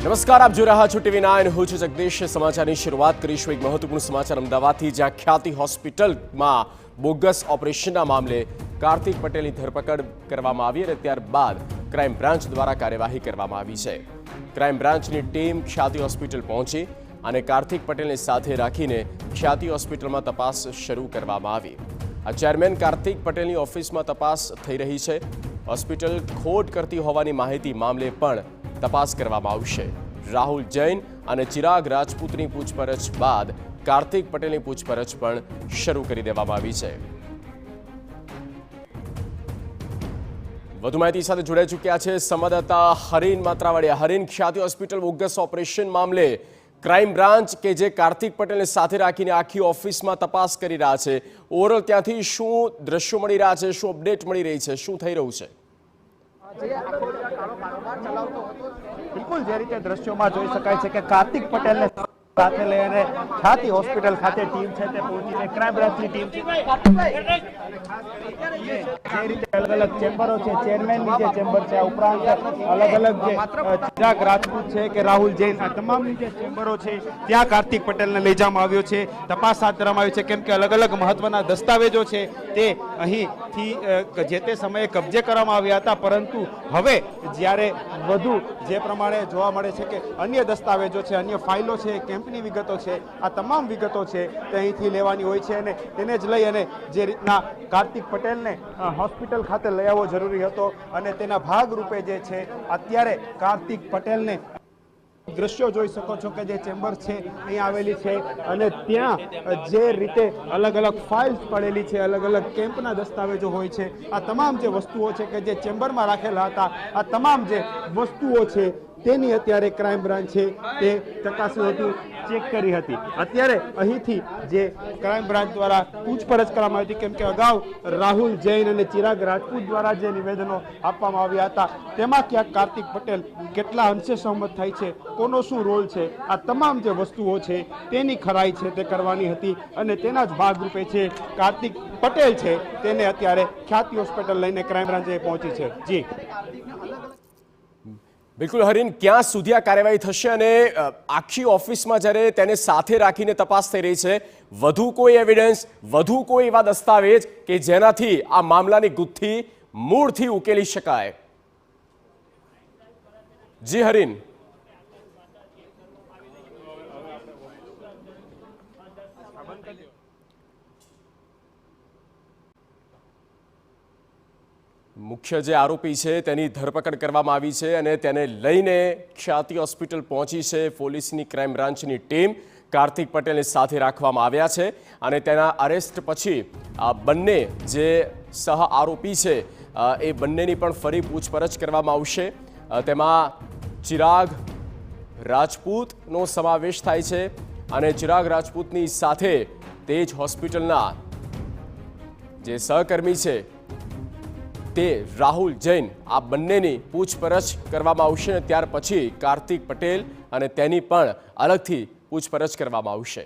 નમસ્કાર, આપ જોઈ રહ્યા છો TV9. હું છું જગદીશ. સમાચારની શરૂઆત કરીશું એક મહત્વપૂર્ણ સમાચાર અમદાવાદથી, જ્યાં ખ્યાતિ હોસ્પિટલમાં બોગસ ઓપરેશનના મામલે કાર્તિક પટેલની ધરપકડ કરવામાં આવી અને ત્યારબાદ ક્રાઇમ બ્રાન્ચ દ્વારા કાર્યવાહી કરવામાં આવી છે. ક્રાઇમ બ્રાન્ચની ટીમ ખ્યાતિ હોસ્પિટલ પહોંચી અને કાર્તિક પટેલને સાથે રાખીને ખ્યાતિ હોસ્પિટલમાં તપાસ શરૂ કરવામાં આવી. આ ચેરમેન કાર્તિક પટેલની ઓફિસમાં તપાસ થઈ રહી છે. હોસ્પિટલ ખોટ કરતી હોવાની માહિતી મામલે પણ તપાસ કરવામાં આવશે. રાહુલ જૈન અને ચિરાગ રાજપૂતની પૂછપરછ બાદ કાર્તિક પટેલની પૂછપરછ પણ શરૂ કરી દેવામાં આવી છે. વધુ માહિતી સાથે જોડાઈ ચૂક્યા છે સંવાદદાતા હરીન માત્રાવાડિયા. હરીન, ખ્યાતિ હોસ્પિટલ બોગસ ઓપરેશન મામલે ક્રાઇમ બ્રાન્ચ કે જે કાર્તિક પટેલને સાથે રાખીને આખી ઓફિસમાં તપાસ કરી રહ્યા છે, ઓવરઓલ ત્યાંથી શું દ્રશ્યો મળી રહ્યા છે, શું અપડેટ મળી રહી છે, શું થઈ રહ્યું છે? બિલકુલ જે રીતે દ્રશ્યોમાં જોઈ શકાય છે કે કાર્તિક પટેલને સાથે લઈને ખ્યાતિ હોસ્પિટલ ખાતે ટીમ છે તે પહોંચી છે. ક્રાઇમ બ્રાન્ચની ટીમ છે જે રીતે અલગ અલગ ચેમ્બરો છે, ચેરમેનની જે ચેમ્બર છે, આ ઉપરાંત અલગ અલગ જે ચિરાગ રાજપૂત છે કે રાહુલ જૈન, આ તમામની જે ચેમ્બરો છે ત્યાં કાર્તિક પટેલને લઈ જવામાં આવ્યો છે. તપાસ હાથ ધરવામાં આવી છે કેમ કે અલગ અલગ મહત્વના દસ્તાવેજો છે તે અહીંથી જે તે સમયે કબજે કરવામાં આવ્યા હતા, પરંતુ હવે જ્યારે વધુ જે પ્રમાણે જોવા મળે છે કે અન્ય દસ્તાવેજો છે, અન્ય ફાઇલો છે, કેમ્પની વિગતો છે, આ તમામ વિગતો છે તે અહીંથી લેવાની હોય છે અને તેને જ લઈ અને જે રીતના કાર્તિક પટેલને હોસ્પિટલ ખાતે લઈ આવવો જરૂરી હતો અને તેના ભાગરૂપે જે છે અત્યારે કાર્તિક પટેલને દ્રશ્યો જોઈ શકો છો કે જે ચેમ્બર છે અહીં આવેલી છે અને ત્યાં જે રીતે અલગ અલગ ફાઇલ્સ પડેલી છે, અલગ અલગ કેમ્પના દસ્તાવેજો હોય છે, આ તમામ જે વસ્તુઓ છે કે જે ચેમ્બરમાં રાખેલા હતા, આ તમામ જે વસ્તુઓ છે તેની અત્યારે ક્રાઇમ બ્રાન્ચ છે તે ચકાસી હતી, ચેક કરી હતી. અત્યારે અહીંથી જે ક્રાઇમ બ્રાન્ચ દ્વારા પૂછપરછ કરવામાં આવી હતી કેમ કે અગાઉ રાહુલ જૈન અને ચિરાગ રાજપૂત દ્વારા જે નિવેદનો આપવામાં આવ્યા હતા તેમાં ક્યાંક કાર્તિક પટેલ કેટલા અંશે સહમત થાય છે, કોનો શું રોલ છે, આ તમામ જે વસ્તુઓ છે તેની ખરાઈ છે તે કરવાની હતી અને તેના જ ભાગરૂપે છે કાર્તિક પટેલ છે તેને અત્યારે ખ્યાતિ હોસ્પિટલ લઈને ક્રાઇમ બ્રાન્ચે પહોંચી છે. જી બિલકુલ હરીન, ક્યાં સુધી આ કાર્યવાહી થશે અને આખી ઓફિસમાં જ્યારે તેને સાથે રાખીને તપાસ થઈ રહી છે, વધુ કોઈ એવિડન્સ, વધુ કોઈ એવા દસ્તાવેજ કે જેનાથી આ મામલાની ગુથ્થી મૂળથી ઉકેલી શકાય? જી હરીન. મુખ્ય જે આરોપી છે તેની ધરપકડ કરવામાં આવી છે અને તેને લઈને ખ્યાતિ હોસ્પિટલ પહોંચી છે પોલીસની ક્રાઇમ બ્રાન્ચની ટીમ. કાર્તિક પટેલને સાથે રાખવામાં આવ્યા છે અને તેના અરેસ્ટ પછી આ બંને જે સહ આરોપી છે એ બંનેની પણ ફરી પૂછપરછ કરવામાં આવશે. તેમાં ચિરાગ રાજપૂતનો સમાવેશ થાય છે અને ચિરાગ રાજપૂતની સાથે તે જ હોસ્પિટલના જે સહકર્મી છે તે રાહુલ જૈન, આ બંનેની પૂછપરછ કરવામાં આવશે. ત્યાર પછી કાર્તિક પટેલ અને તેની પણ અલગથી પૂછપરછ કરવામાં આવશે.